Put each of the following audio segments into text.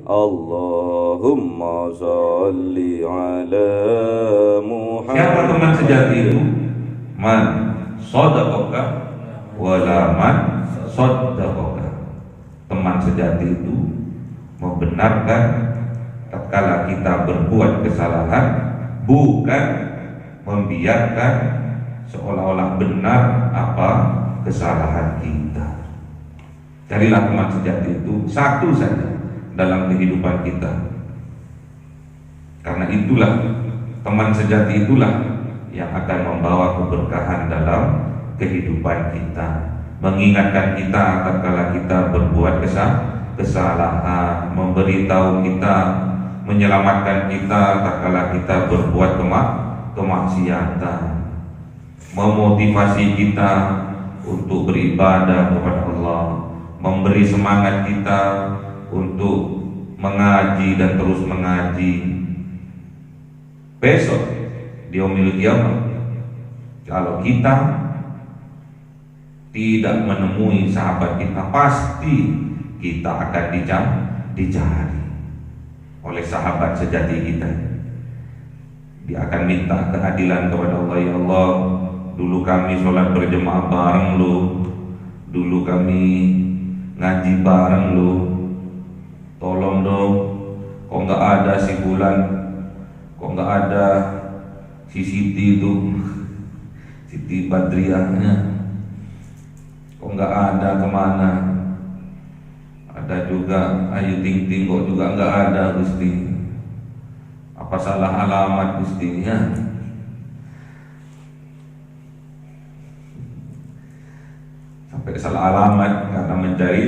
Allahumma sholli ala Muhammad. Siapa teman sejati itu? Man shadaqaka wala man saddaqaka. Teman sejati itu membenarkan tatkala kita berbuat kesalahan, bukan membiarkan seolah-olah benar apa kesalahan kita. Carilah teman sejati itu satu saja dalam kehidupan kita. Karena itulah teman sejati itulah yang akan membawa keberkahan dalam kehidupan kita, mengingatkan kita tatkala kita berbuat kesalahan, memberitahu kita, menyelamatkan kita tatkala kita berbuat kemaksiatan, memotivasi kita untuk beribadah kepada Allah, memberi semangat kita untuk mengaji dan terus mengaji. Besok di yaumil qiyamah, kalau kita tidak menemui sahabat kita, pasti kita akan dicari oleh sahabat sejati kita. Dia akan minta keadilan kepada Allah. Ya Allah, dulu kami sholat berjemaah bareng lu, dulu kami ngaji bareng lu, tolong dong, kok nggak ada si Bulan, kok nggak ada si Siti itu, Siti Badriahnya, kok nggak ada, kemana? Ada juga Ayu Ting Ting, kok juga nggak ada Gusti. Apa salah alamat Gusti ya? Sampai salah alamat karena mencari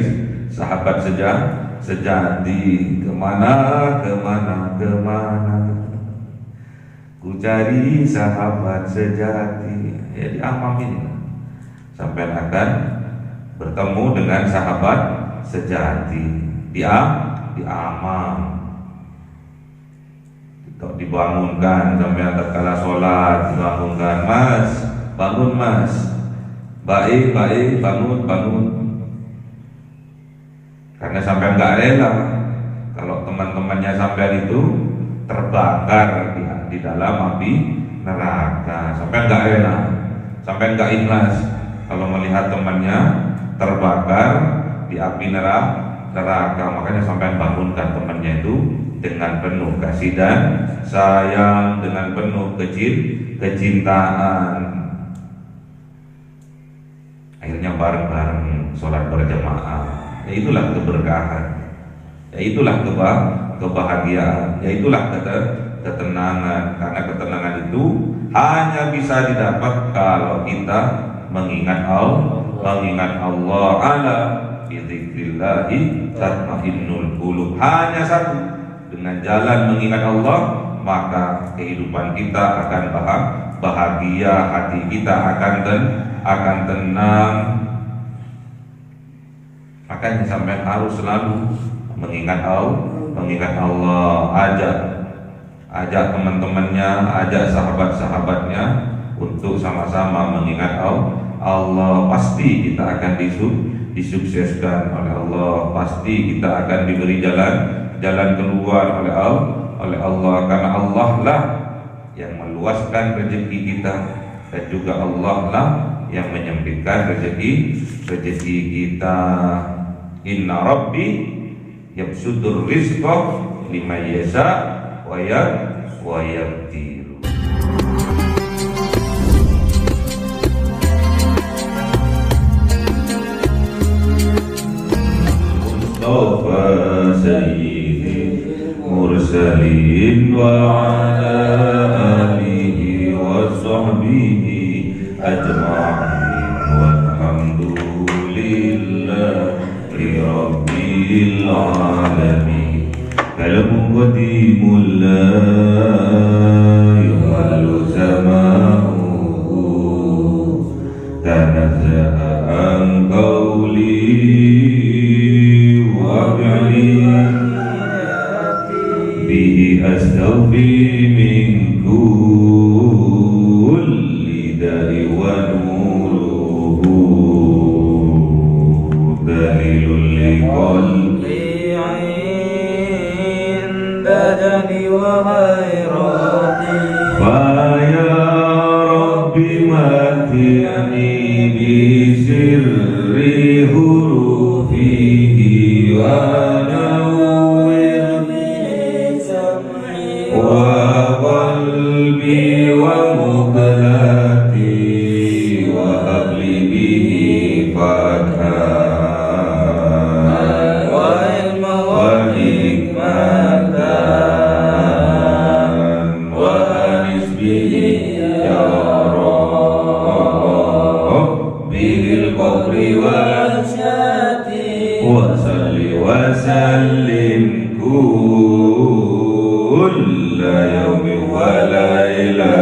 sahabat sejati. Kemana ku cari sahabat sejati. Ya diamamin sampai akan bertemu dengan sahabat sejati. Diamal, dibangunkan sampai tatkala sholat, dibangunkan, Mas, bangun Mas, baik, bangun. Karena sampai nggak rela kalau teman-temannya sampai itu terbakar di dalam api neraka, sampai nggak rela, sampai nggak ikhlas kalau melihat temannya terbakar di api neraka. Makanya sampai bangunkan temannya itu dengan penuh kasih dan sayang, dengan penuh kecintaan. Akhirnya bareng-bareng sholat berjamaah. Ya itulah keberkahan, ya itulah kebahagiaan, ya itulah ketenangan. Karena ketenangan itu hanya bisa didapat kalau kita mengingat Allah. Ala bizikrillahi tatmainnul qulub. Hanya satu, dengan jalan mengingat Allah, maka kehidupan kita akan bahagia, hati kita akan tenang. Makanya sampai harus selalu mengingat Allah. Ajak teman-temannya, ajak sahabat-sahabatnya untuk sama-sama mengingat Allah. Pasti kita akan disukseskan oleh Allah. Pasti kita akan diberi jalan keluar oleh Allah. Karena Allah lah yang meluaskan rezeki kita, dan juga Allah lah yang menyempitkan rezeki kita. Inna Rabbi yabsutur rizqa liman yasha wa yaqdir. Mustafa sayyidil mursalin wa ala alihi wa sahbihi ajma'in walhamdulillahi rabbil alamin. Kalamu qadimul la yuhallu zama'uhu tanazza'a an qawli wa fi'li bihi astawfi min kulli da'i wa nuruhu dalilul liqalbi الجلال وغيراتي فيا ربي متعني بسر حروفه ونور سمعي وقلبي ومقلتي وهب لي به فتحا وعلما وحكمة وأنس به يا رب بالقبر والشاتي وصل وسلم كل يوم وليلة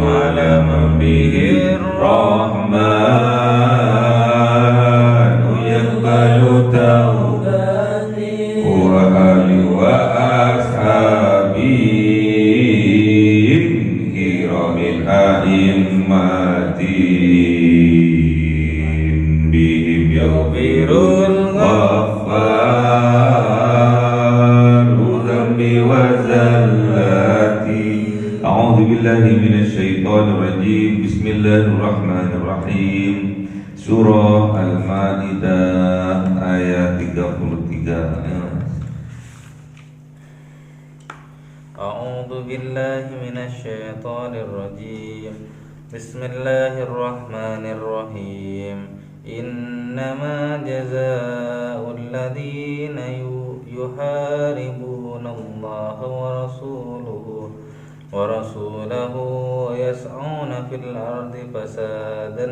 على من به الرحمن يقبل توبتي وآل وأصحابي كرام الأئمة بهم يغفر الغفار ذنبي وزلاتي. أعوذ بالله من الشيطان الرجيم. بسم الله الرحمن الرحيم. Surah Al-Ma'idah ayat 33. أعوذ بالله من الشيطان الرجيم بسم الله الرحمن الرحيم إنما جزاء الذين يحاربون الله ورسوله ويسعون في الأرض فسادا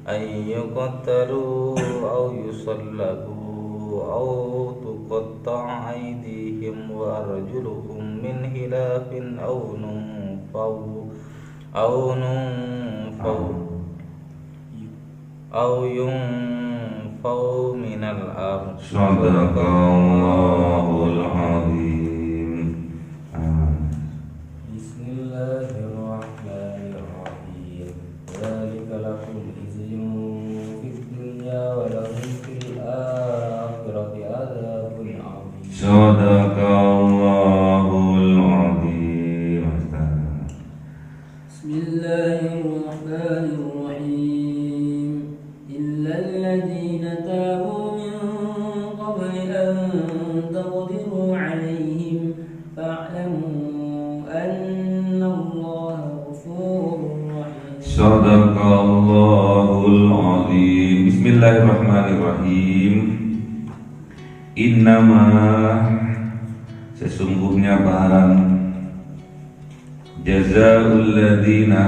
أن يقتلوا أو يصلبوا أو تقطع أيديهم وأرجلهم من خلاف أو ينفوا من الأرض. صدق الله العظيم. بسم الله الرحمن الرحيم ذلك لكم خزي في الدنيا ولهم في الآخرة عذاب عظيم. صدق الله العظيم. بسم الله الرحمن الرحيم إلا الذين تابوا من قبل أن تقدروا عليهم فاعلموا أن الله غفور رحيم. صدق الله العظيم. بسم الله الرحمن الرحيم. Innama sesungguhnya barang jazaa'ul ladzina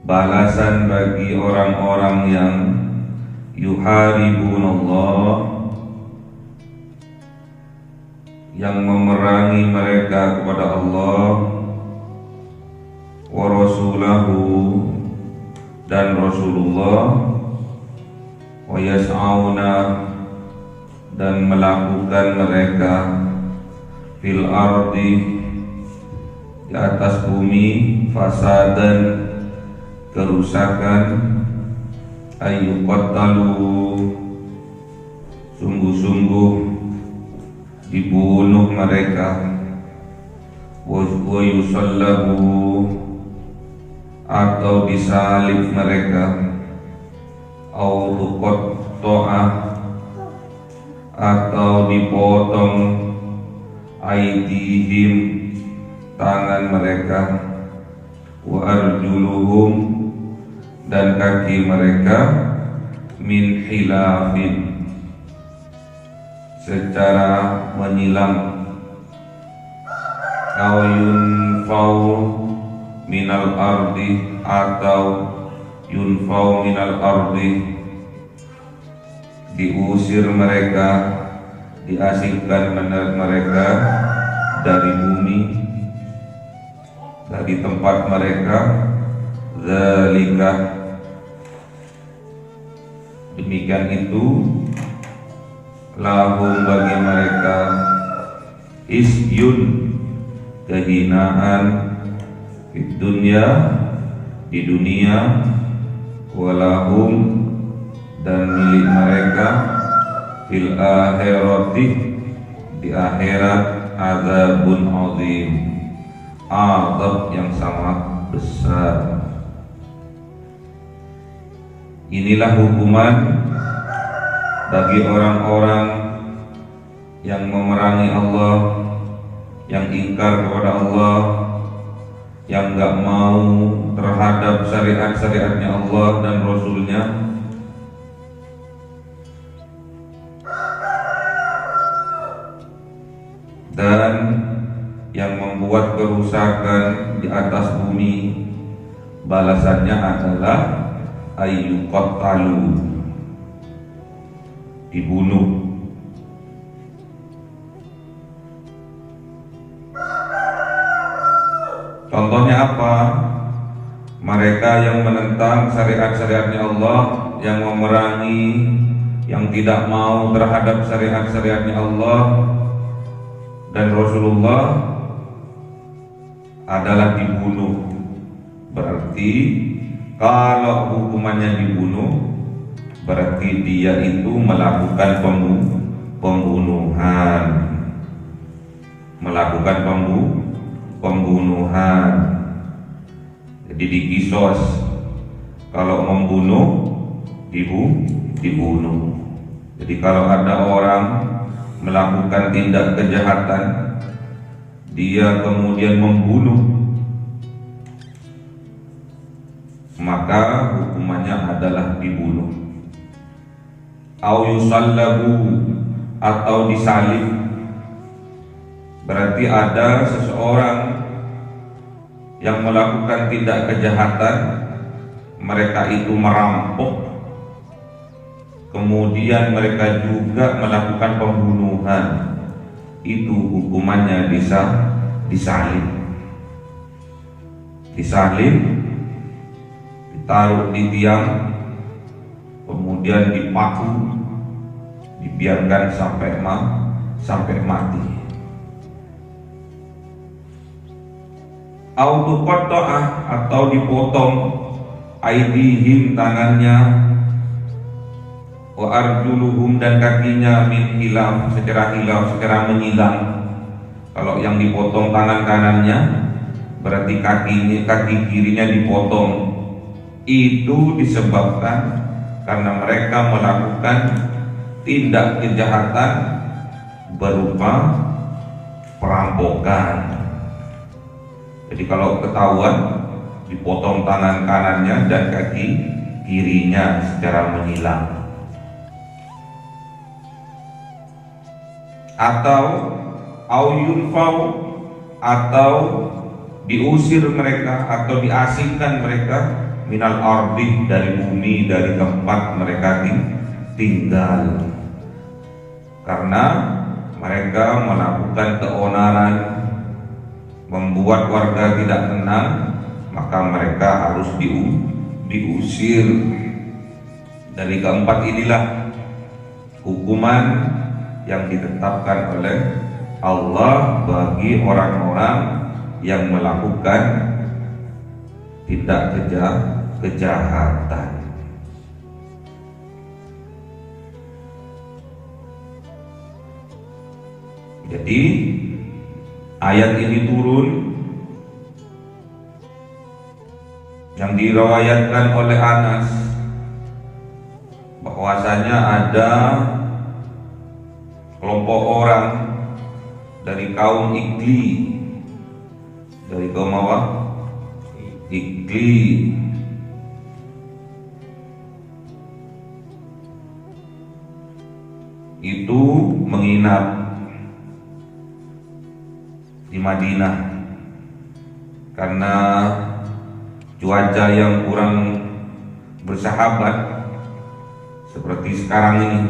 balasan bagi orang-orang yang yuharibunallah yang memerangi mereka kepada Allah wa rasulahu dan Rasulullah wa yas'auna dan melakukan mereka fil ardi di atas bumi fasadan kerusakan ayyuqattalu sungguh-sungguh dibunuh mereka wa yusallabu atau disalib mereka au tuqatta'a atau dipotong aidihim tangan mereka wa arjuluhum dan kaki mereka min khilafin secara menyilang au yunfau minal ardi atau yunfau minal ardi diusir mereka, diasingkan mereka dari bumi, dari tempat mereka. Zalika demikian itu lahum bagi mereka isyun kehinaan di dunia walahum dan milik mereka fil akhirati, di akhirat, azabun azim, azab yang sangat besar. Inilah hukuman bagi orang-orang yang memerangi Allah, yang ingkar kepada Allah, yang gak mau terhadap syariat-syariatnya Allah dan Rasulnya, dan yang membuat kerusakan di atas bumi. Balasannya adalah ayyuqattalu, dibunuh. Contohnya apa? Mereka yang menentang syariat-syariatnya Allah, yang memerangi, yang tidak mau terhadap syariat-syariatnya Allah dan Rasulullah adalah dibunuh. Berarti kalau hukumannya dibunuh, berarti dia itu melakukan pembunuhan, melakukan pembunuhan. Jadi dikisos, kalau membunuh dibunuh. Jadi kalau ada orang melakukan tindak kejahatan, dia kemudian membunuh, maka hukumannya adalah dibunuh. Au yusallabu, atau disalib. Berarti ada seseorang yang melakukan tindak kejahatan, mereka itu merampok, kemudian mereka juga melakukan pembunuhan, itu hukumannya bisa disalib. Disalib, ditaruh di tiang, kemudian dipaku, dibiarkan sampai mati. Autuqatta'ah, atau dipotong, aidihim, tangannya, wa arjuluhum, dan kakinya, min hilaf, secara menyilang. Kalau yang dipotong tangan kanannya, berarti kaki kirinya dipotong. Itu disebabkan karena mereka melakukan tindak kejahatan berupa perampokan. Jadi kalau ketahuan dipotong tangan kanannya dan kaki kirinya secara menyilang, atau yunfau, atau diusir mereka atau diasingkan mereka minal ardi, dari bumi, dari tempat mereka tinggal, karena mereka melakukan keonaran, membuat warga tidak tenang, maka mereka harus diusir. Dari keempat inilah hukuman yang ditetapkan oleh Allah bagi orang-orang yang melakukan tindak kejahatan. Jadi ayat ini turun yang diriwayatkan oleh Anas bahwasanya ada kelompok orang dari kaum Igli, dari kaum apa? Igli. Itu menginap di Madinah karena cuaca yang kurang bersahabat seperti sekarang ini,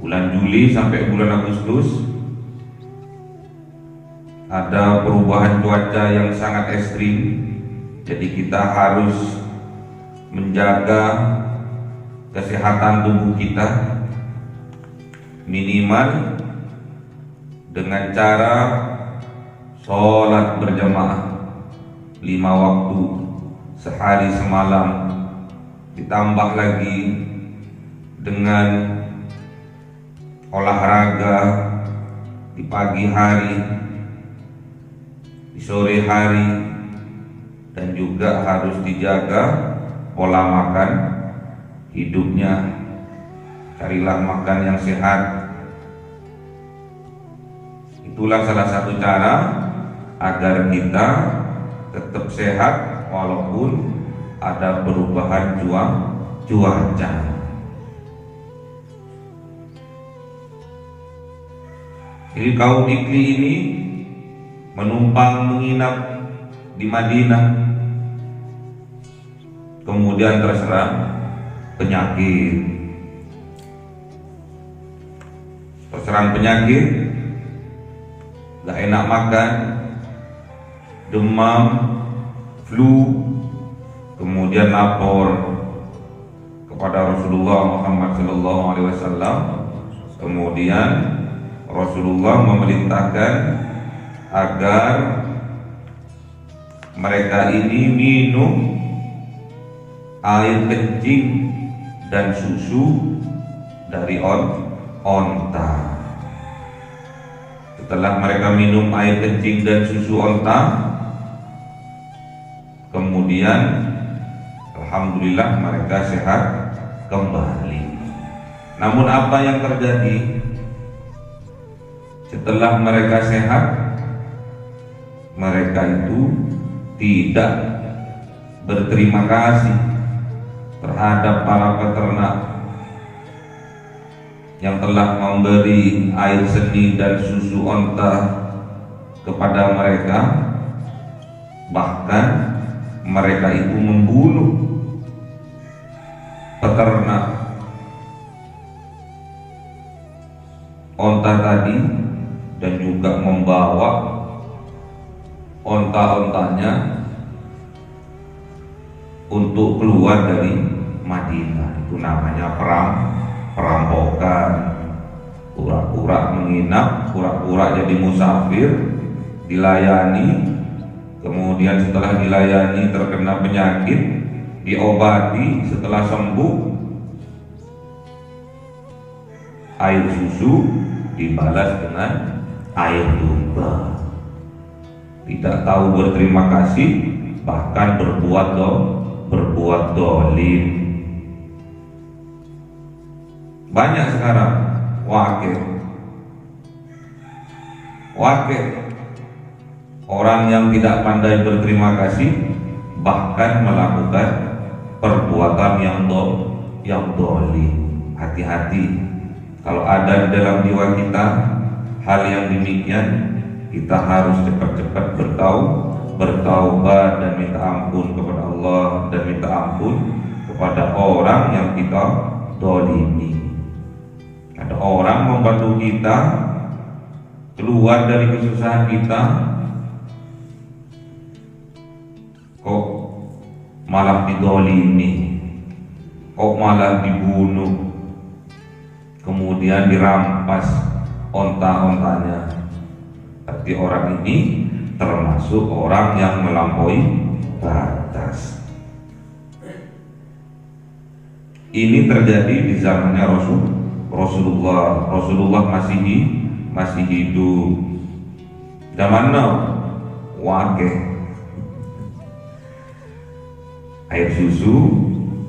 bulan Juli sampai bulan Agustus, ada perubahan cuaca yang sangat ekstrim. Jadi kita harus menjaga kesehatan tubuh kita minimal dengan cara sholat berjamaah 5 waktu sehari semalam, ditambah lagi dengan olahraga di pagi hari, di sore hari, dan juga harus dijaga pola makan hidupnya. Carilah makan yang sehat. Itulah salah satu cara agar kita tetap sehat walaupun ada perubahan cuaca. Jadi kaum Ikli ini menumpang menginap di Madinah, kemudian terserang penyakit. Gak enak makan, demam, flu, kemudian lapor kepada Rasulullah Muhammad SAW. Kemudian Rasulullah memerintahkan agar mereka ini minum air kencing dan susu dari onta. Setelah mereka minum air kencing dan susu onta, kemudian alhamdulillah mereka sehat kembali. Namun apa yang terjadi setelah mereka sehat? Mereka itu tidak berterima kasih terhadap para peternak yang telah memberi air seni dan susu onta kepada mereka. Bahkan mereka itu membunuh peternak onta tadi dan juga membawa onta-ontanya untuk keluar dari Madinah. Itu namanya perampokan. Pura-pura menginap, pura-pura jadi musafir, dilayani, kemudian setelah dilayani terkena penyakit, diobati, setelah sembuh air susu dibalas dengan air tuba. Tidak tahu berterima kasih, bahkan berbuat dolim. Banyak sekarang wakil orang yang tidak pandai berterima kasih, bahkan melakukan perbuatan yang dolim. Hati-hati, kalau ada di dalam jiwa kita hal yang demikian, kita harus cepat-cepat bertaubat dan minta ampun kepada Allah, dan minta ampun kepada orang yang kita dolimi. Ada orang membantu kita keluar dari kesusahan kita, kok malah didolimi, kok malah dibunuh, kemudian dirampas onta-ontanya. Berarti orang ini termasuk orang yang melampaui batas. Ini terjadi di zamannya Rasulullah. Rasulullah masih hidup. Zaman now air susu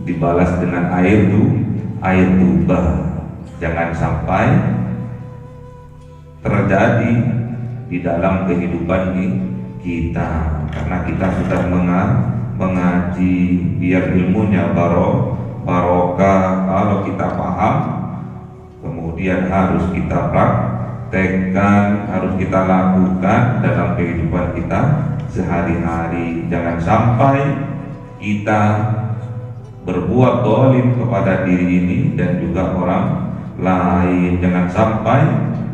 dibalas dengan air tuba. Jangan sampai terjadi di dalam kehidupan kita, karena kita sudah mengaji, biar ilmunya barokah. Kalau kita paham, kemudian harus kita praktekkan, harus kita lakukan dalam kehidupan kita sehari-hari. Jangan sampai kita berbuat dolim kepada diri ini dan juga orang lain. Jangan sampai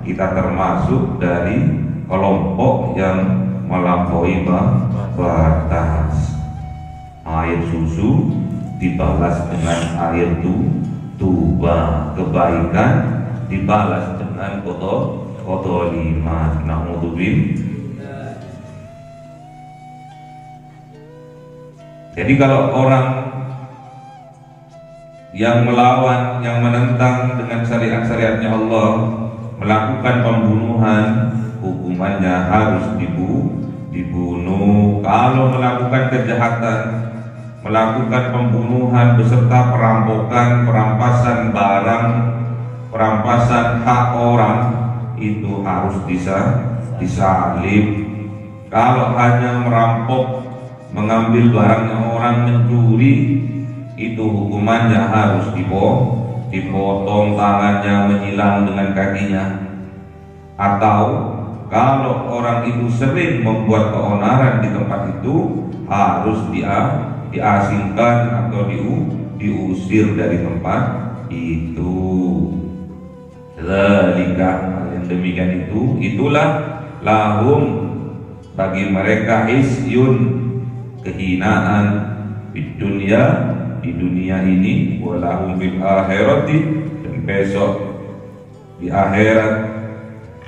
kita termasuk dari kelompok yang melampaui batas. Air susu dibalas dengan air tuba, kebaikan dibalas dengan kodoliman. Na'udzubillah. Jadi kalau orang yang melawan, yang menentang dengan syariat-syariatnya Allah, melakukan pembunuhan, hukumannya harus dibunuh. Kalau melakukan kejahatan, melakukan pembunuhan beserta perampokan, perampasan barang, perampasan hak orang, itu harus disalib. Kalau hanya merampok, mengambil barangnya orang, mencuri, itu hukumannya harus dipotong tangannya, menyilang dengan kakinya. Atau kalau orang itu sering membuat keonaran di tempat itu, harus diasingkan atau diusir dari tempat itu. Zalika, yang demikian itu, itulah lahum, bagi mereka, isyun, kehinaan, di dunia ini, walahum bil akhirati, dan besok di akhirat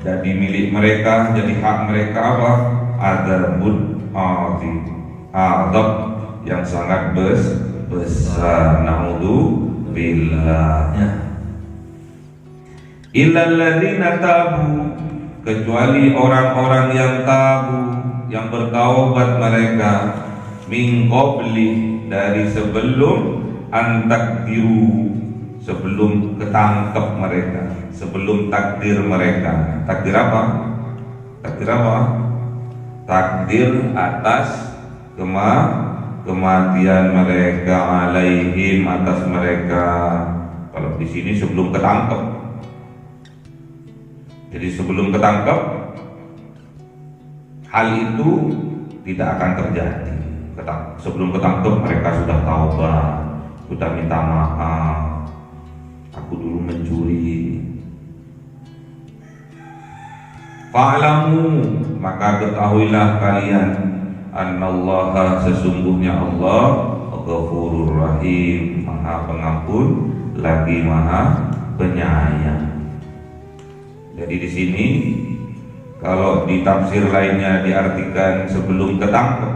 jadi milik mereka, jadi hak mereka apa? Adzabun azim, azab yang sangat besar. Naudzubillah. Illal ladzina tabu, kecuali orang-orang yang tabu, yang bertaubat mereka, min qabli, dari sebelum antakdiru, sebelum ketangkep mereka, sebelum takdir mereka. Takdir apa? Takdir apa? Takdir atas kematian mereka, alaihim, atas mereka. Kalau di sini sebelum ketangkep. Jadi sebelum ketangkep, hal itu tidak akan terjadi. Sebelum ketangkep mereka sudah taubat, sudah minta maaf, aku dulu mencuri. Fa'lamu, maka ketahuilah kalian, annallaha, sesungguhnya Allah, Ghafurur Rahim, Maha Pengampun lagi Maha Penyayang. Jadi di sini kalau di tafsir lainnya diartikan sebelum ketangkep,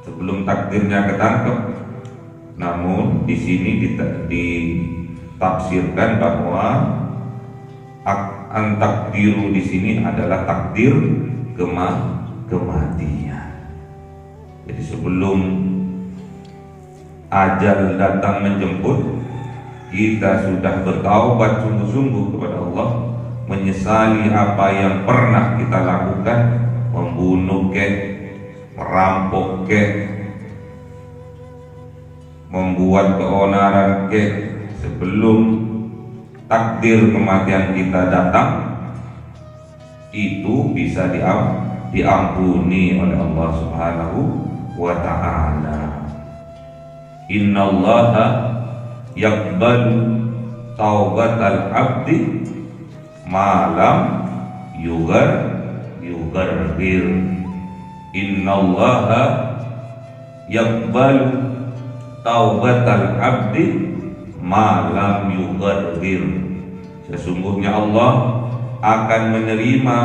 sebelum takdirnya ketangkep. Namun di sini ditafsirkan bahwa antakdiru di sini adalah takdir kematian. Jadi sebelum ajal datang menjemput, kita sudah bertaubat sungguh-sungguh kepada Allah, menyesali apa yang pernah kita lakukan, membunuh merampok membuat keonaran sebelum takdir kematian kita datang, itu bisa diampuni oleh Allah Subhanahu wa ta'ala. Innallaha yaqbalu taubatal abdi malam yugargir. Innallaha yaqbalu taubatal abdi malam yugargir. Sesungguhnya Allah akan menerima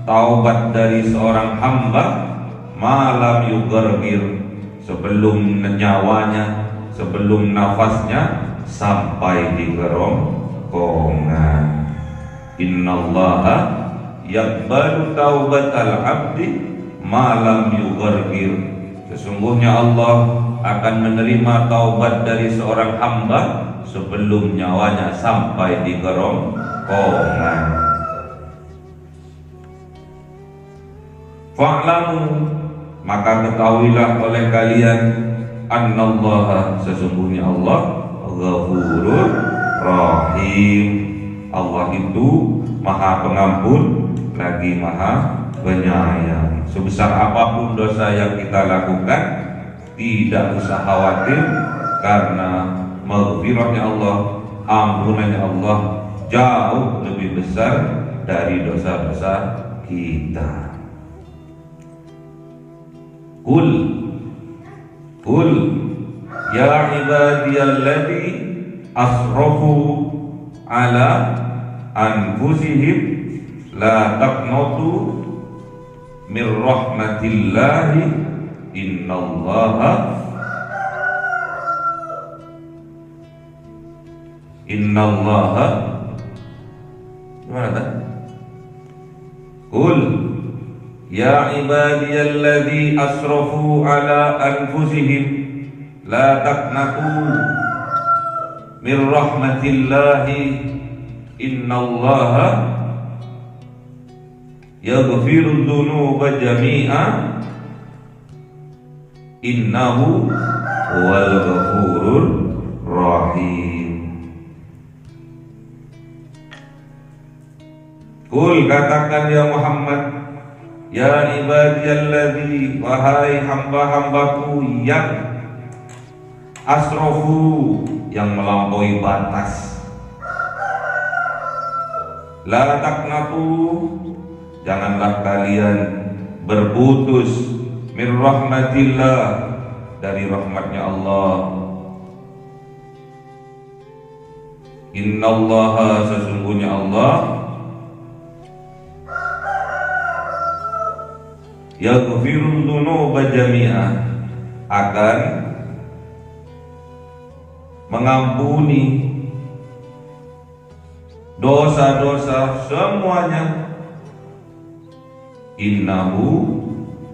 taubat dari seorang hamba malam yugargir, sebelum nyawanya, sebelum nafasnya sampai di kerongkongan. Innallaha yaqbalu taubatal abdi malam yugargir. Sesungguhnya Allah akan menerima taubat dari seorang hamba sebelum nyawanya sampai di kerongkongan. Fa'lamu, maka ketahuilah oleh kalian, annallaha, sesungguhnya Allah, Ghafurur Rahim. Allah itu Maha Pengampun lagi Maha Penyayang. Sebesar apapun dosa yang kita lakukan, tidak usah khawatir, karena maghfirahnya Allah, ampunannya Allah jauh lebih besar dari dosa-dosa kita. Qul ya ibadiyalladzi asrafu ala anfusihim la taqnatu min rahmatillahi Innallaha, gimana tak? Qul ya ibadiyalladzi asrafu ala anfusihim la taqnatu min rahmatillahi innallaha yaghfiru dzunuba jami'a innahu huwal ghafurur rahim. Qul, katakan ya Muhammad, ya ibadiyalladzi, wahai hamba-hambaku yang asrofu, yang melampaui batas. La taqnatu, janganlah kalian berputus min rahmatillah, dari rahmatnya Allah. Innallaha, sesungguhnya Allah, yaghfiru dzunuba jami'a, akan mengampuni dosa-dosa semuanya. Innahu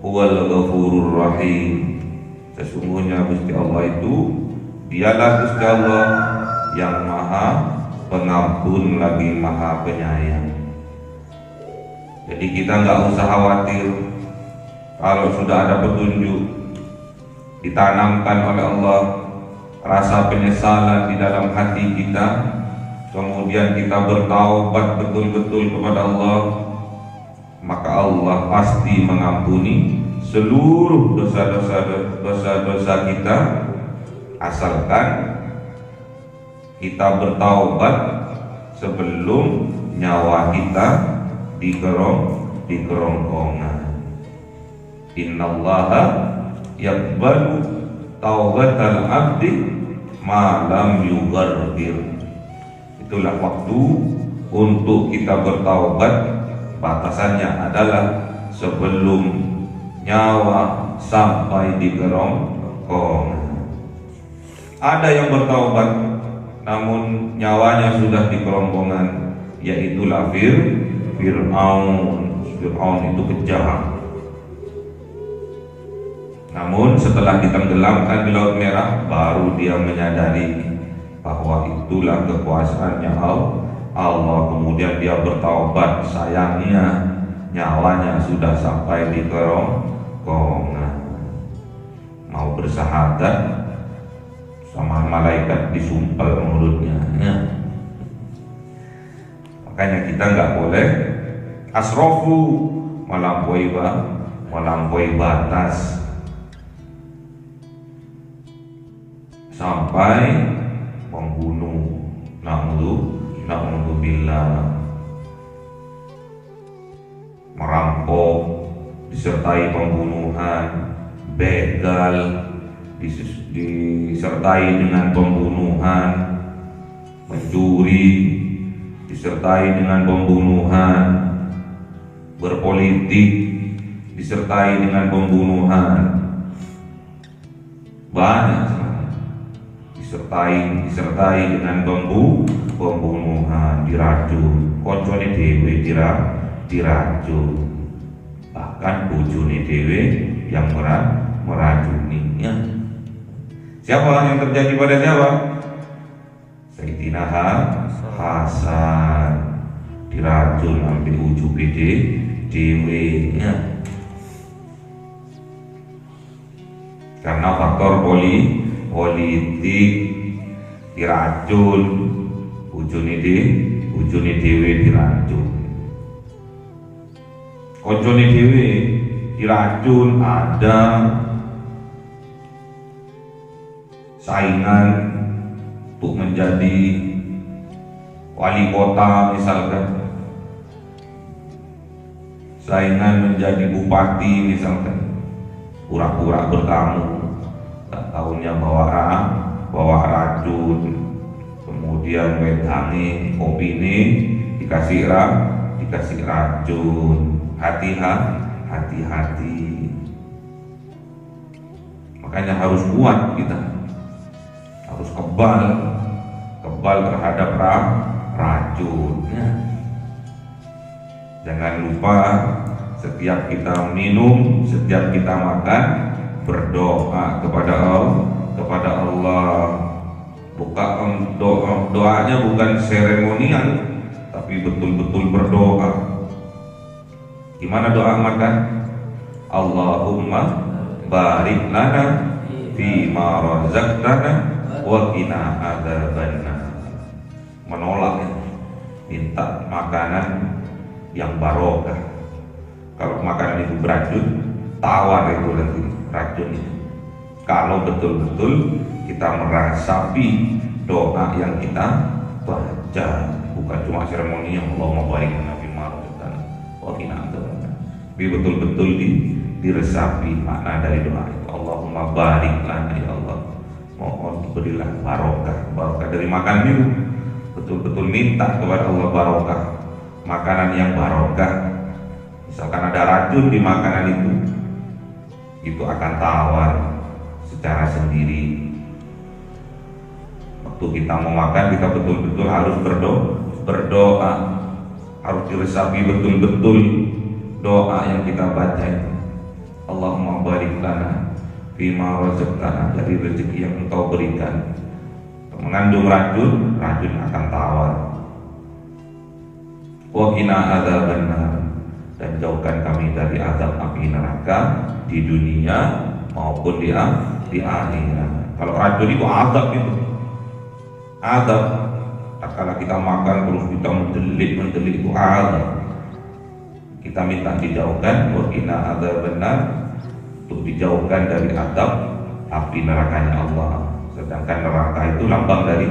huwal ghafurur rahim, sesungguhnya Gusti Allah itu dialah Gusti Allah yang maha pengampun lagi maha penyayang. Jadi kita nggak usah khawatir kalau sudah ada petunjuk, ditanamkan oleh Allah rasa penyesalan di dalam hati kita, kemudian kita bertaubat betul-betul kepada Allah, maka Allah pasti mengampuni seluruh dosa-dosa kita, asalkan kita bertaubat sebelum nyawa kita di kerongkongan. Innallaha yaqbalu taubatal abdi ma lam yughargir. Itulah waktu untuk kita bertaubat, batasannya adalah sebelum nyawa sampai di kerongkongan. Ada yang bertaubat namun nyawanya sudah di kerongkongan, yaitulah Fir'aun. Fir'aun itu kejam. Namun setelah ditenggelamkan di Laut Merah, baru dia menyadari bahwa itulah kekuasaannya Allah. Kemudian dia bertaubat, sayangnya nyawanya sudah sampai di kerongkongan. Mau bersahadat, sama malaikat disumpal mulutnya. Makanya kita nggak boleh asrofu, melampaui batas sampai membunuh. Na'udzubillah. Merampok disertai pembunuhan, begal disertai dengan pembunuhan, mencuri disertai dengan pembunuhan, berpolitik disertai dengan pembunuhan, banyak disertai dengan pembunuhan, diracun, koncone dhewe diracun, bahkan bojone dhewe yang meracuninya. Siapa yang terjadi pada siapa? Sayyidina Hasan diracun sampai ujung dhewe nya. Karena faktor politik diracun, ujune dhewe diracun. Koncone dhewe diracun, ada saingan untuk menjadi wali kota misalkan, saingan menjadi bupati misalkan, pura-pura bertamu, tak tahunya bawa racun, kemudian wedangi opini dikasih racun. Hati-hati. Makanya harus kuat kita, harus kebal kebal terhadap racun. Jangan lupa setiap kita minum, setiap kita makan, berdoa kepada Allah. Doanya bukan seremonial, tapi betul-betul berdoa. Gimana doa makan? Allahumma barik lana fima razaqtana wa qina adzabannar. Menolak, minta makanan yang barokah. Kalau makanan itu beracun, tawar itu nanti racun itu. Kalau betul-betul kita merasapi doa yang kita baca, bukan cuma seremoni yang Allahumma barik lana fima razaqtana wa qina adzabannar, tapi betul-betul diresapi makna dari doa itu. Allahumma barik lana, ya Allah, mohon berilah barokah dari makan minum. Betul-betul minta kepada Allah barokah, makanan yang barokah. Misalkan ada racun di makanan itu akan tawar secara sendiri. Waktu kita mau makan, kita betul-betul harus berdoa, harus diresapi betul-betul doa yang kita baca itu. Allahumma barik lana fima razaqtana, dari rezeki yang Engkau berikan. Mengandung racun akan tawar. Wa qina adzabannar, dan jauhkan kami dari azab api neraka di dunia maupun di akhirat. Kalau racun itu azab itu. Azab. Kalau kita makan terus kita mendelik itu azab. Kita minta dijauhkan, wa qina adzabannar, untuk dijauhkan dari azab api nerakanya Allah. Sedangkan neraka itu lambang dari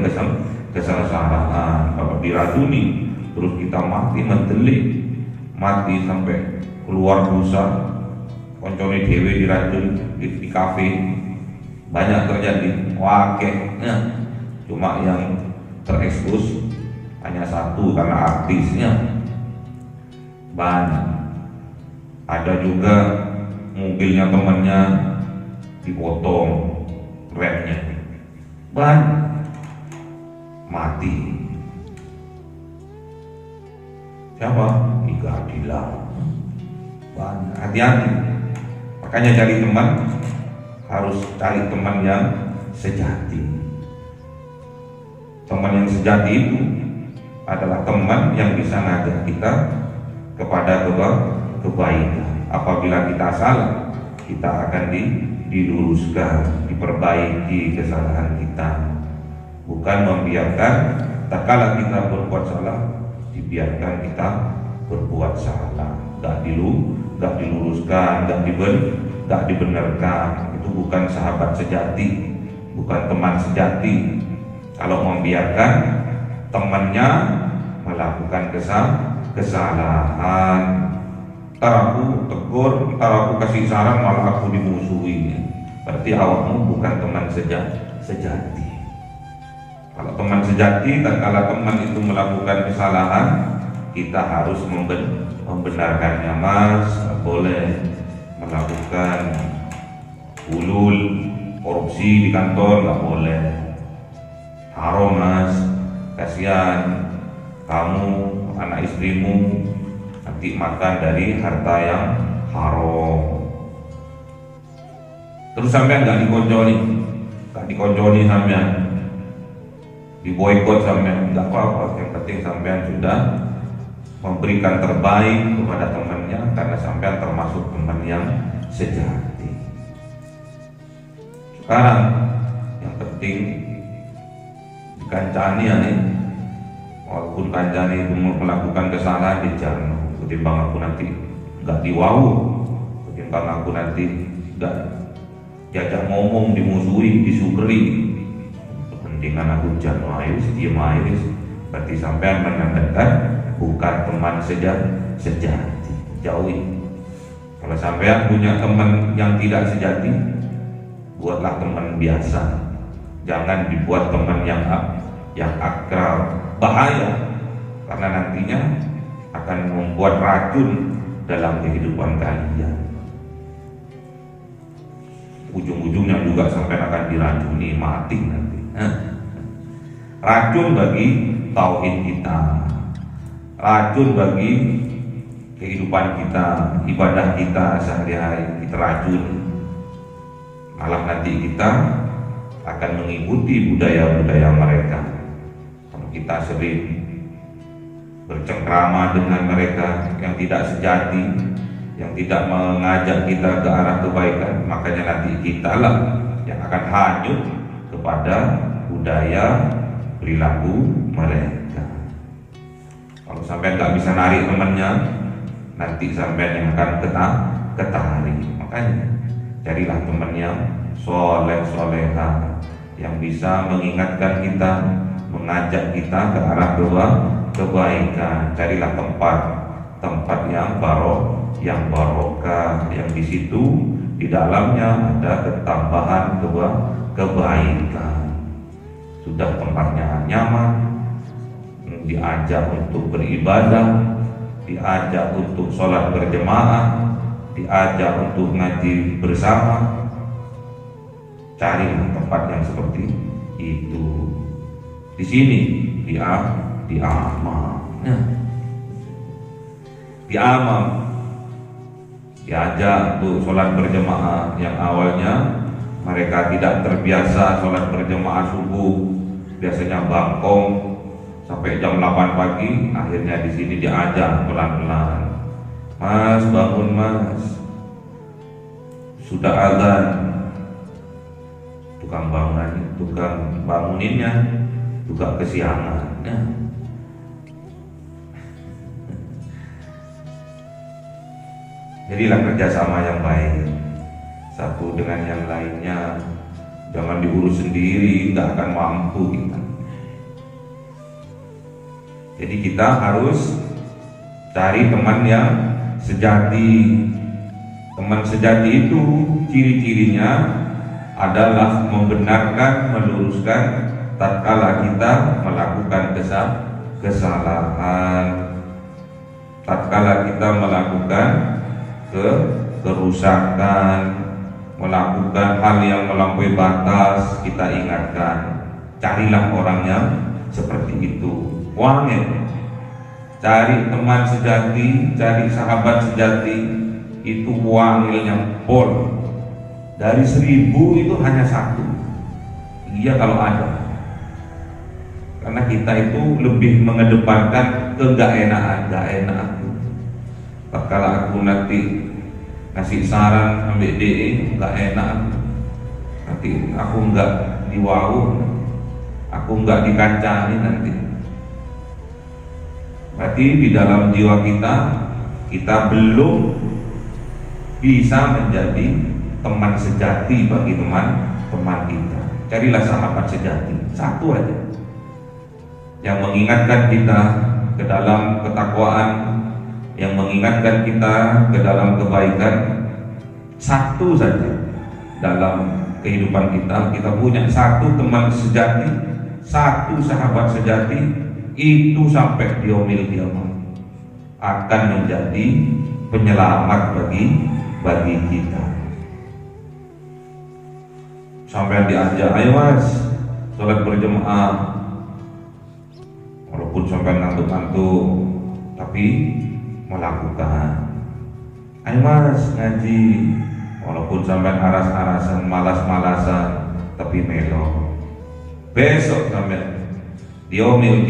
kesengsaraan. Kalau diracuni terus kita mati sampai keluar busa, koncone dewe diracun di kafe, banyak terjadi. Wakilnya cuma yang terekspos hanya satu karena artisnya, banyak. Ada juga mobilnya temannya dipotong remnya, banyak, mati. Siapa? Keadilan. Banyak. Hati-hati. Makanya cari teman, harus cari teman yang sejati. Teman yang sejati itu adalah teman yang bisa ngajak kita kepada kebaikan. Apabila kita salah, kita akan diluruskan, diperbaiki kesalahan kita. Bukan membiarkan tak kala kita berbuat salah, dibiarkan kita berbuat salah, gak diluruskan, gak dibenarkan. Itu bukan sahabat sejati, bukan teman sejati. Kalau membiarkan temannya melakukan kesalahan, ntar aku tegur, ntar aku kasih saran, malah aku dimusuhi, berarti awakmu bukan teman sejati. Kalau teman sejati, dan kalau teman itu melakukan kesalahan, kita harus membenarkannya. Mas, gak boleh melakukan ulul, korupsi di kantor, gak boleh. Haram mas, kasihan kamu, anak istrimu nanti makan dari harta yang haram. Terus sampean gak dikonconi sampean, diboikot sampean, nggak apa-apa. Yang penting sampean sudah memberikan terbaik kepada temannya, karena sampean termasuk teman yang sejati. Sekarang yang penting dikancani ya nih, walaupun kancani itu melakukan kesalahan di jarno, ketimbang aku nanti nggak diwau, ketimbang aku nanti nggak jajak ngomong, dimusuhi, disukri, mendingan aku jarno ayo, diem ayo. Berarti sampean menandakan bukan teman sejati, jauhi. Kalau sampean punya teman yang tidak sejati, buatlah teman biasa, jangan dibuat teman yang akrab. Bahaya, karena nantinya akan membuat racun dalam kehidupan kalian. Ujung-ujungnya juga sampai akan diracuni, mati nanti. racun bagi tauhid kita, racun bagi kehidupan kita, ibadah kita sehari-hari, kita racun. Malah nanti kita akan mengikuti budaya-budaya mereka. Kalau kita sering bercengkrama dengan mereka yang tidak sejati, yang tidak mengajak kita ke arah kebaikan, makanya nanti kita lah yang akan hanyut kepada budaya perilaku mereka. Kalau sampai nggak bisa narik temannya, nanti sampai yang akan ketarik. Makanya carilah teman yang soleh-soleha, yang bisa mengingatkan kita, mengajak kita ke arah kebaikan. Carilah tempat yang barokah, yang di situ di dalamnya ada ketambahan kebaikan. Sudah tempatnya nyaman, diajak untuk beribadah, diajak untuk sholat berjemaah, diajak untuk ngaji bersama. Carilah tempat yang seperti itu. Di sini di Amam. Di Amam diajak untuk sholat berjemaah, yang awalnya mereka tidak terbiasa sholat berjemaah subuh, biasanya bangkong sampai jam 8 pagi. Akhirnya di sini diajak pelan-pelan, "Mas, bangun mas, sudah azan." Tukang banguninnya juga kesiangan. Jadilah kerjasama yang baik satu dengan yang lainnya. Jangan diurus sendiri, nggak akan mampu kita. Jadi kita harus cari teman yang sejati. Teman sejati itu ciri-cirinya adalah membenarkan, meluruskan tatkala kita melakukan kesalahan, tatkala kita melakukan kerusakan, melakukan hal yang melampaui batas, kita ingatkan. Carilah orang yang seperti itu. Wangi, cari teman sejati, cari sahabat sejati, itu wangilnya pol. Dari 1000 itu hanya 1. Iya kalau ada. Karena kita itu lebih mengedepankan gak enak. Kalau aku nanti ngasih saran ambil DE gak enak, nanti aku nggak diwau, aku nggak dikancani nanti. Berarti di dalam jiwa kita belum bisa menjadi teman sejati bagi teman kita. Carilah sahabat sejati, satu aja, yang mengingatkan kita ke dalam ketakwaan, yang mengingatkan kita ke dalam kebaikan. Satu saja dalam kehidupan kita punya satu teman sejati, satu sahabat sejati, itu sampai diomil akan menjadi penyelamat bagi kita. Sampai diajak, "Ayo mas, sholat berjemaah," walaupun sampai ngantuk-ngantuk, tapi melakukan. "Ayo mas, ngaji," walaupun sampai aras-arasan, malas-malasan, tapi melo. Besok sampai diomil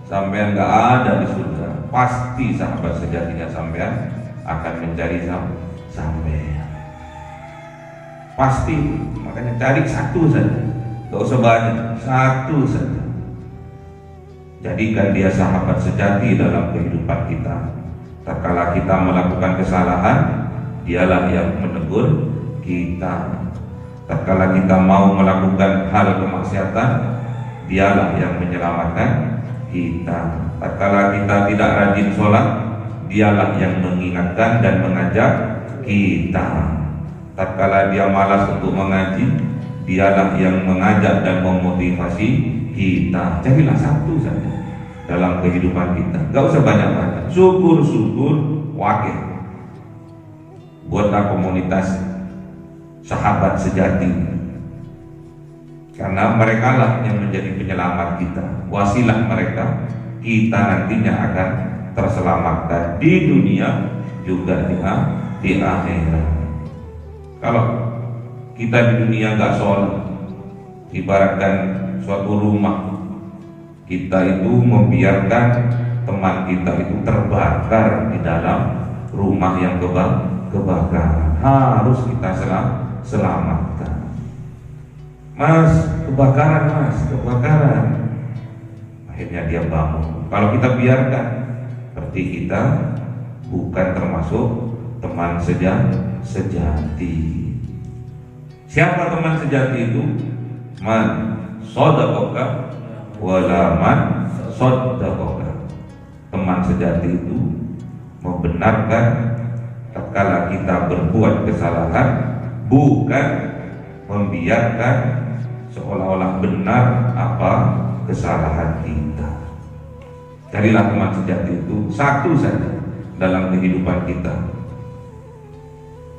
sampai nggak ada di surga. Pasti sahabat sejatinya sampai akan mencari sampai. Pasti. Makanya cari satu saja, gak usah banyak, satu saja. Jadikan dia sahabat sejati dalam kehidupan kita. Tatkala kita melakukan kesalahan, dialah yang menegur kita. Tatkala kita mau melakukan hal kemaksiatan, dialah yang menyelamatkan kita. Tatkala kita tidak rajin sholat, dialah yang mengingatkan dan mengajak kita. Tatkala dia malas untuk mengaji, dialah yang mengajak dan memotivasi kita. Carilah satu saja dalam kehidupan kita, gak usah banyak-banyak. Syukur-syukur wakil. Buatlah komunitas sahabat sejati. Karena mereka lah yang menjadi penyelamat kita, wasilah mereka kita nantinya akan terselamatkan di dunia juga di akhirat. Kalau kita di dunia nggak sholat, ibaratkan suatu rumah, kita itu membiarkan teman kita itu terbakar di dalam rumah yang kebakaran, harus kita selamatkan. Mas, kebakaran. Akhirnya dia bangun. Kalau kita biarkan, berarti kita bukan termasuk teman sejati. Siapa teman sejati itu? Man shadaqaka wala man saddaqaka. Teman sejati itu membenarkan tatkala kita berbuat kesalahan, bukan membiarkan seolah-olah benar apa kesalahan kita. Carilah teman sejati itu satu saja dalam kehidupan kita.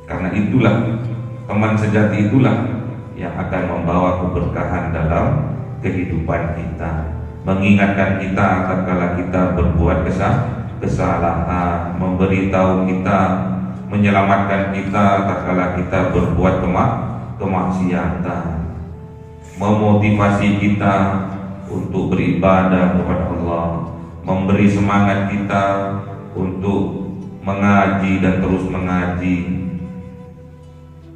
Karena itulah teman sejati itulah yang akan membawa keberkahan dalam kehidupan kita, mengingatkan kita tatkala kita berbuat kesalahan, memberitahu kita, menyelamatkan kita tatkala kita berbuat kemaksiatan, memotivasi kita untuk beribadah kepada Allah, memberi semangat kita untuk mengaji dan terus mengaji.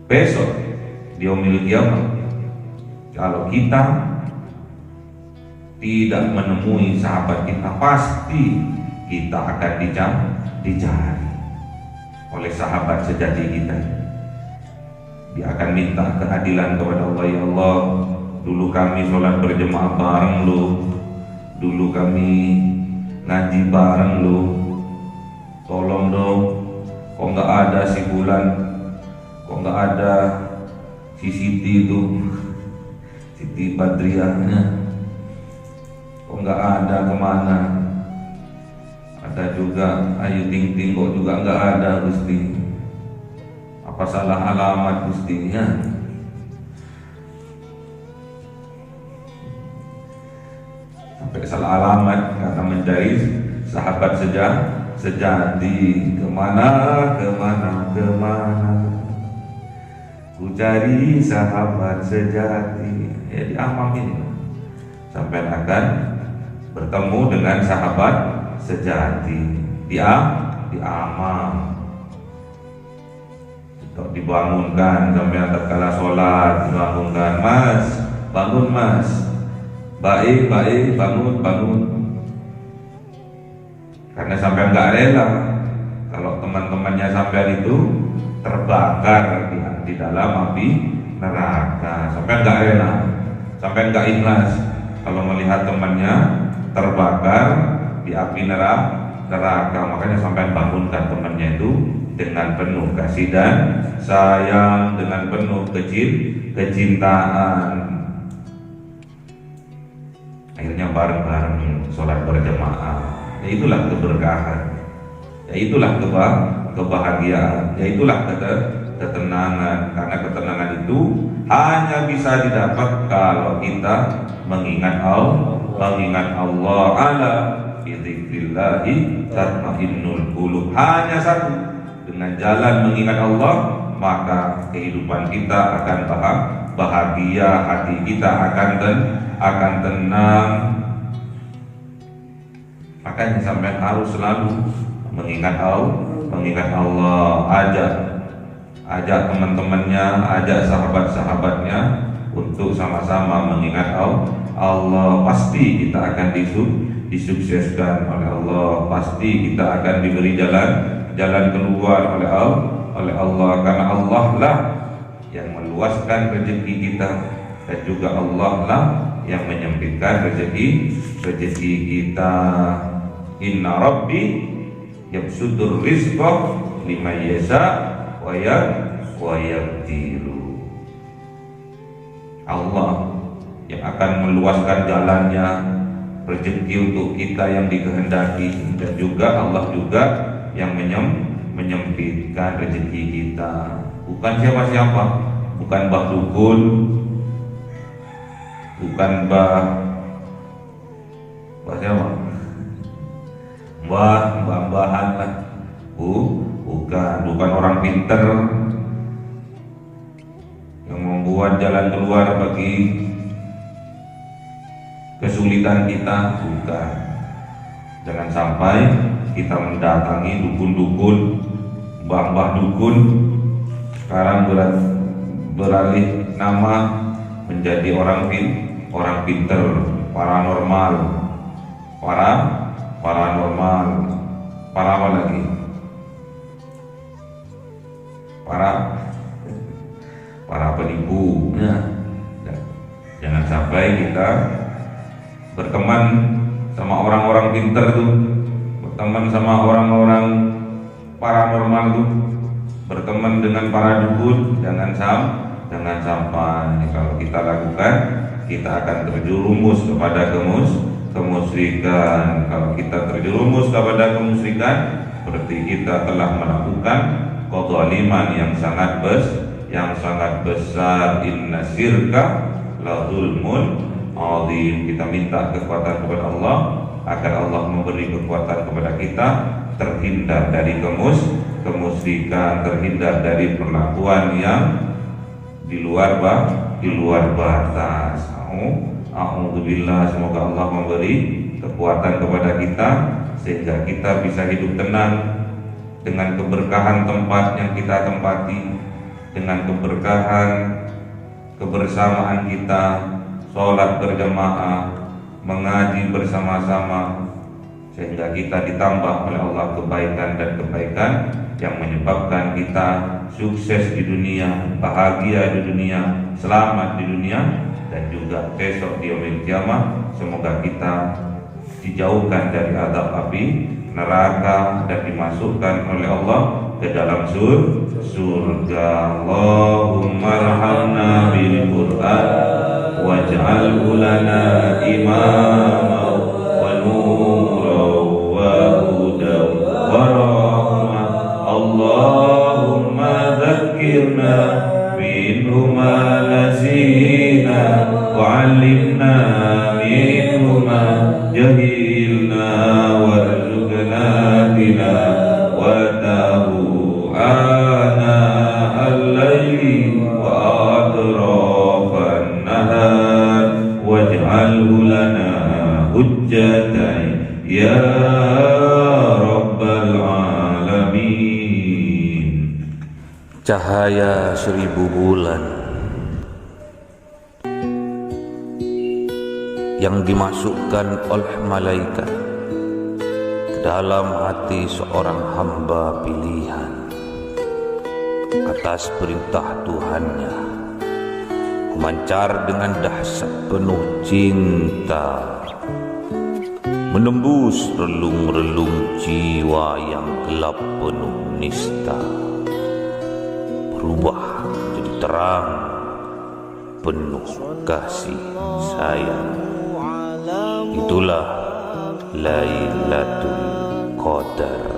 Besok di yaumil qiyamah, kalau kita tidak menemui sahabat kita, pasti kita akan dicari oleh sahabat sejati kita. Dia akan minta keadilan kepada Allah. Ya Allah, dulu kami sholat berjemaah bareng lu, dulu kami ngaji bareng lu, tolong dong, kok nggak ada si Bulan, kok nggak ada si Siti itu, Siti Badriahnya, kok nggak ada, kemana? Ada juga Ayu Ting Ting, kok juga nggak ada Gusti. Apa salah alamat Gustinya? Sampai salah alamat karena mencari sahabat sejati. Kemana ku cari sahabat sejati. Ya diamamin, sampai akan bertemu dengan sahabat sejati. Diamal, dibangunkan sampai tatkala sholat, dibangunkan, Mas, bangun Mas, baik, bangun. Karena sampai nggak rela kalau teman-temannya sampai itu terbakar di dalam api neraka, sampai nggak rela, sampai nggak ikhlas kalau melihat temannya terbakar di api neraka. Makanya sampai bangunkan temannya itu dengan penuh kasih dan sayang, dengan penuh kecintaan. Akhirnya bareng-bareng sholat berjamaah. Ya itulah keberkahan, ya itulah kebahagiaan, ya itulah ketenangan. Karena ketenangan itu hanya bisa didapat kalau kita mengingat Allah. Ala bidzikrillahi tatmainnul qulub. Hanya satu, dengan jalan mengingat Allah, maka kehidupan kita akan bahagia, hati kita akan tenang. Makanya sampai harus selalu mengingat Allah. Ajak teman-temannya, ajak sahabat-sahabatnya untuk sama-sama mengingat Allah. Pasti kita akan disukseskan oleh Allah. Pasti kita akan diberi jalan keluar oleh Allah. Karena Allah lah yang meluaskan rezeki kita, dan juga Allah lah yang menyempitkan rezeki kita. Inna Rabbi yabsutur rizqa liman yasha wa yaqdiru. Allah yang akan meluaskan jalannya rezeki untuk kita yang dikehendaki, dan juga Allah juga yang menyempitkan rezeki kita. Bukan siapa-siapa, bukan Mbah Dukun, bukan siapa? Mbah-mbahan lah. Bukan orang pinter yang membuat jalan keluar bagi kesulitan kita, bukan. Jangan sampai kita mendatangi dukun-dukun, mbah-mbah dukun, sekarang beralih nama menjadi orang pinter, paranormal, para apa lagi? Para penipu. Jangan sampai kita berteman sama orang-orang pinter tuh, berteman sama orang-orang paranormal tuh, berteman dengan para dukun. Jangan sampai kalau kita lakukan, kita akan terjerumus kepada kemusyrikan. Kalau kita terjerumus kepada kemusyrikan, berarti kita telah melakukan kezaliman yang sangat besar. Inna syirka la zulmun azim. Kita minta kekuatan kepada Allah agar Allah memberi kekuatan kepada kita terhindar dari kemusyrikan, terhindar dari perlakuan yang di luar batas. Alhamdulillah, semoga Allah memberi kekuatan kepada kita sehingga kita bisa hidup tenang dengan keberkahan tempat yang kita tempati, dengan keberkahan kebersamaan kita, sholat berjamaah, mengaji bersama-sama, sehingga kita ditambah oleh Allah kebaikan dan kebaikan yang menyebabkan kita sukses di dunia, bahagia di dunia, selamat di dunia, dan juga besok di yaumil qiyamah. Semoga kita dijauhkan dari azab api neraka dan dimasukkan oleh Allah ke dalam surga. Allahumma arhamna bil Qur'an waj'alhu lana imama wa nuran wa hudan wa rahmah. Allahumma dzakkirna minhu ma nasina wa 'allimna minhu ma jahilna warzuqna tilawatahu ana al-laili wa atrafan nahar waj'alhu lana hujjatan ya rabbal alamin. Cahaya 1000 bulan yang dimasukkan oleh malaikat ke dalam hati seorang hamba pilihan atas perintah Tuhannya, memancar dengan dahsyat penuh cinta, menembus relung-relung jiwa yang gelap penuh nista, berubah menjadi terang penuh kasih sayang. Itulah Lailatul Qadar.